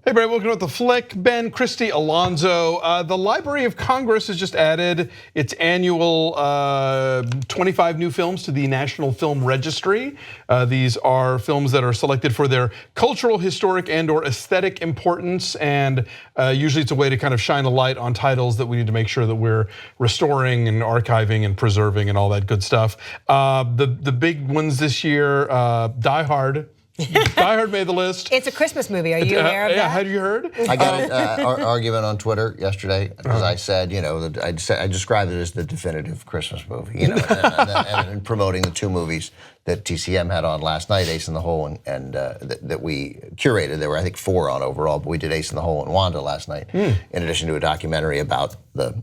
Hey, Brad, welcome to The Flick. Ben, Christy, Alonzo. The Library of Congress has just added its annual 25 new films to the National Film Registry. These are films that are selected for their cultural, historic, and or aesthetic importance. And usually it's a way to kind of shine a light on titles that we need to make sure that we're restoring and archiving and preserving and all that good stuff. The big ones this year, Die Hard. Die Hard made the list. It's a Christmas movie. Are you aware of that? Yeah, had you heard? I got an argument on Twitter yesterday because I said, I described it as the definitive Christmas movie, and promoting the two movies that TCM had on last night, Ace in the Hole and that we curated. There were, I think, 4 on overall, but we did Ace in the Hole and Wanda last night, in addition to a documentary about the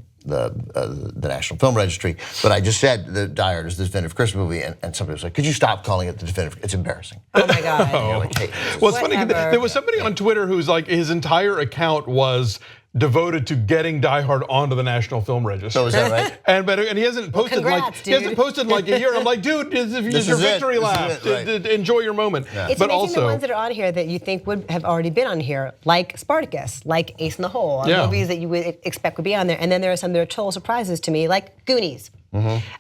National Film Registry. But I just said the Die Hard is the definitive Christmas movie, and somebody was like, could you stop calling it the definitive? It's embarrassing. Oh my God. Like, hey, well, it's funny, there was somebody on Twitter who's like, his entire account was devoted to getting Die Hard onto the National Film Registry. So is that right? And he hasn't posted congrats, he hasn't posted in like a year. I'm like, dude, this is your victory lap. Right. Enjoy your moment. Yeah. It's but amazing also the ones that are on here that you think would have already been on here, like Spartacus, like Ace in the Hole, movies that you would expect would be on there. And then there are some that are total surprises to me, like Goonies.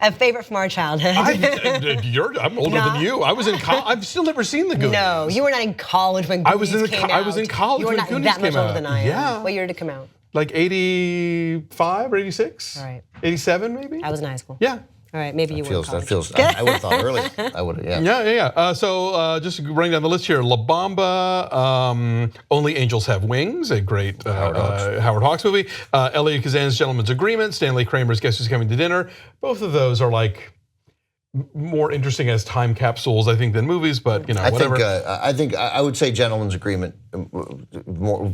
A favorite from our childhood. I'm older than you. I was in college. I've still never seen the Goonies. No, you were not in college when Goonies came out. I was in college you were when not Goonies that much came older out. than I am. Yeah. What year did it come out? Like 85 or 86? All right. 87 maybe? I was in high school. Yeah. All right, maybe you were in college. I would have thought earlier. I would have, yeah. Yeah. So just running down the list here, La Bamba, Only Angels Have Wings, a great Howard Hawks movie. Elia Kazan's Gentleman's Agreement, Stanley Kramer's Guess Who's Coming to Dinner. Both of those are like more interesting as time capsules, I think, than movies, but whatever. I think I would say Gentleman's Agreement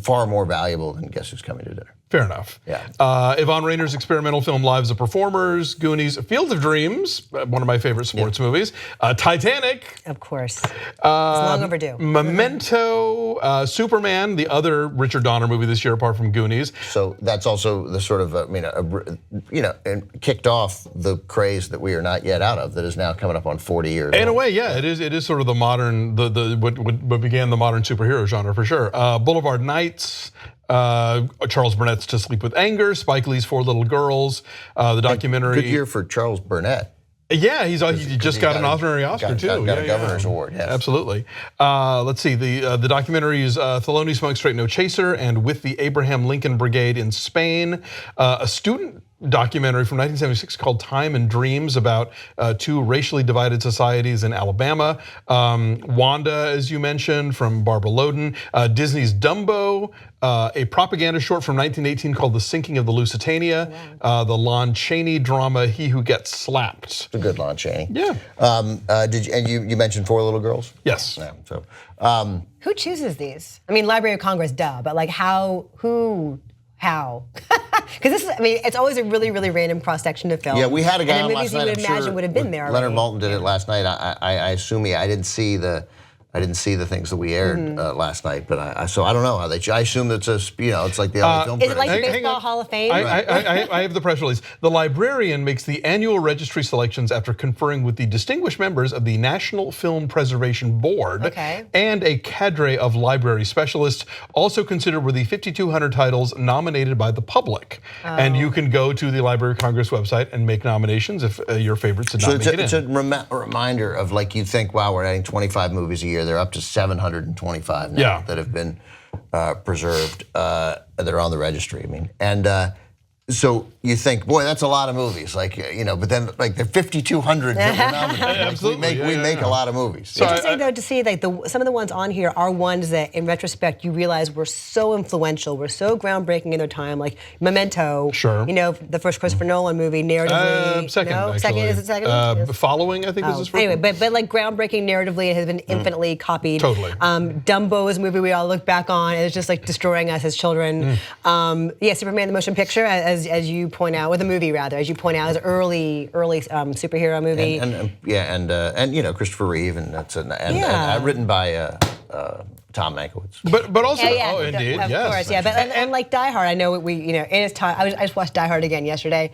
far more valuable than Guess Who's Coming to Dinner. Fair enough. Yeah. Yvonne Rayner's experimental film Lives of Performers, Goonies, Field of Dreams, one of my favorite sports movies, Titanic. Of course. It's long overdue. Memento, Superman, the other Richard Donner movie this year apart from Goonies. So that's also the sort of, and kicked off the craze that we are not yet out of that is now coming up on 40 years. In a way, yeah, it is sort of the modern, what began the modern superhero genre for sure. Boulevard Nights, Charles Burnett's To Sleep with Anger, Spike Lee's Four Little Girls, the documentary. Good year for Charles Burnett. Yeah, he just got an honorary Oscar too. Got a governor's award. Yes. Absolutely. Let's see. The documentaries Thelonious Monk Straight No Chaser and With the Abraham Lincoln Brigade in Spain. A student documentary from 1976 called Time and Dreams about 2 racially divided societies in Alabama. Wanda, as you mentioned, from Barbara Loden. Disney's Dumbo, a propaganda short from 1918 called The Sinking of the Lusitania. The Lon Chaney drama He Who Gets Slapped. It's a good Lon Chaney. Yeah. You mentioned Four Little Girls? Yes. Yeah, so, who chooses these? I mean, Library of Congress, duh, but like how? Because this is, it's always a really, really random cross-section of film. Yeah, we had a guy on last night. And the movies you would imagine would have been there. Leonard Maltin did it last night. I assume I didn't see the things that we aired last night, but so I don't know how they. I assume it's it's like the LA Film. Is it like the Baseball Hall of Fame? I have the press release. The librarian makes the annual registry selections after conferring with the distinguished members of the National Film Preservation Board and a cadre of library specialists. Also considered were the 5,200 titles nominated by the public, and you can go to the Library of Congress website and make nominations if your favorites did not make it in. It's a reminder of like you think, wow, we're adding 25 movies a year. They're up to 725 now that have been preserved. That are on the registry. And so you think, boy, that's a lot of movies. Like but then like the 5,200 that were nominated. Absolutely, we make a lot of movies. It's interesting though to see like some of the ones on here are ones that, in retrospect, you realize were so influential, were so groundbreaking in their time. Like Memento. Sure. The first Christopher Nolan movie, narratively. Second, no? actually. Second, is it second? Yes. Following, I think, is his first. Anyway, but like groundbreaking narratively, it has been infinitely copied. Totally. Dumbo is a movie we all look back on. It's just like destroying us as children. Superman the motion picture, as you point out, with a movie rather, as you point out, is an early superhero movie. And Christopher Reeve, and that's written by Tom Mankiewicz. But also, indeed, of course, yeah. But and like Die Hard, I know it is time. I just watched Die Hard again yesterday,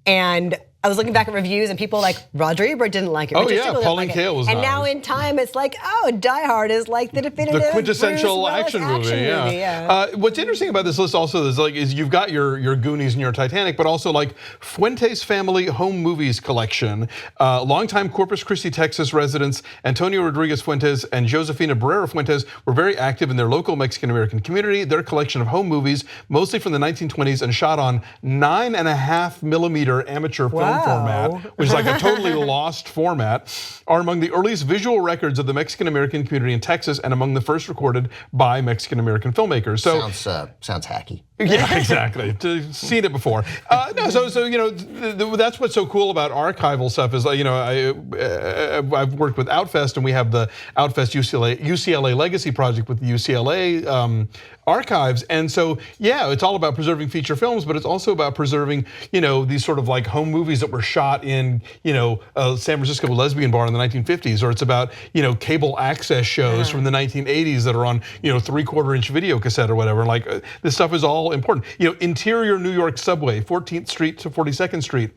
and I was looking back at reviews and people like Roger Ebert didn't like it. Oh, Richard yeah, Stigl didn't Pauline like Kael it. was And not. now in time, it's like, oh, Die Hard is like the definitive quintessential Bruce Willis action movie. Yeah. What's interesting about this list also is you've got your Goonies and your Titanic, but also like Fuentes Family Home Movies Collection. Longtime Corpus Christi, Texas residents Antonio Rodriguez Fuentes and Josefina Barrera Fuentes were very active in their local Mexican American community. Their collection of home movies, mostly from the 1920s and shot on 9.5mm amateur film format, which is like a totally lost format, are among the earliest visual records of the Mexican American community in Texas and among the first recorded by Mexican American filmmakers. So sounds hacky. Yeah, exactly. Seen it before. No, so you know that's what's so cool about archival stuff is you know I've worked with Outfest and we have the Outfest UCLA Legacy Project with the UCLA archives, and so yeah, it's all about preserving feature films, but it's also about preserving these sort of like home movies that were shot in San Francisco lesbian bar in the 1950s, or it's about cable access shows from the 1980s that are on 3/4-inch video cassette or whatever. Like this stuff is all important. Interior New York subway, 14th Street to 42nd Street.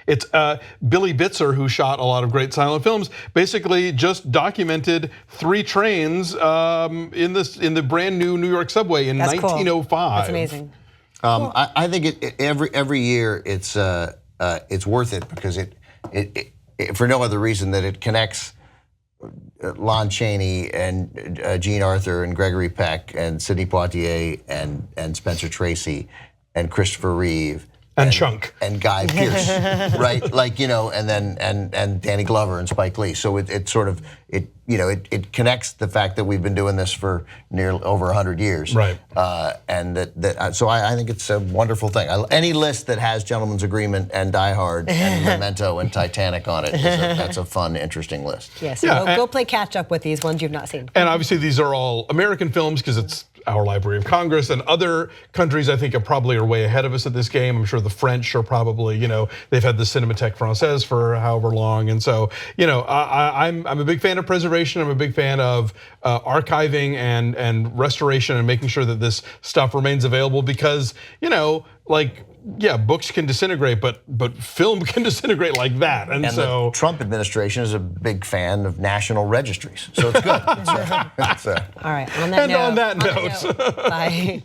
It's Billy Bitzer, who shot a lot of great silent films, basically just documented 3 trains in the brand new New York subway in 1905. Cool. That's amazing. I think every year it's worth it because it for no other reason that it connects Lon Chaney and Jean Arthur and Gregory Peck and Sidney Poitier and Spencer Tracy and Christopher Reeve and Chunk and Guy Pearce, right? Like and then and Danny Glover and Spike Lee. So it sort of it connects the fact that we've been doing this for nearly over 100 years, right? And so I think it's a wonderful thing. Any list that has Gentleman's Agreement and Die Hard and Memento and Titanic on it, that's a fun, interesting list. Yes, yeah, go play catch up with these ones you've not seen. And obviously these are all American films because it's our Library of Congress, and other countries I think are way ahead of us at this game. I'm sure the French are probably, they've had the Cinémathèque Française for however long, and so I'm a big fan of preservation. I'm a big fan of archiving and restoration and making sure that this stuff remains available because books can disintegrate, but film can disintegrate like that, and so the Trump administration is a big fan of national registries, so it's good. All right. On that note. Bye.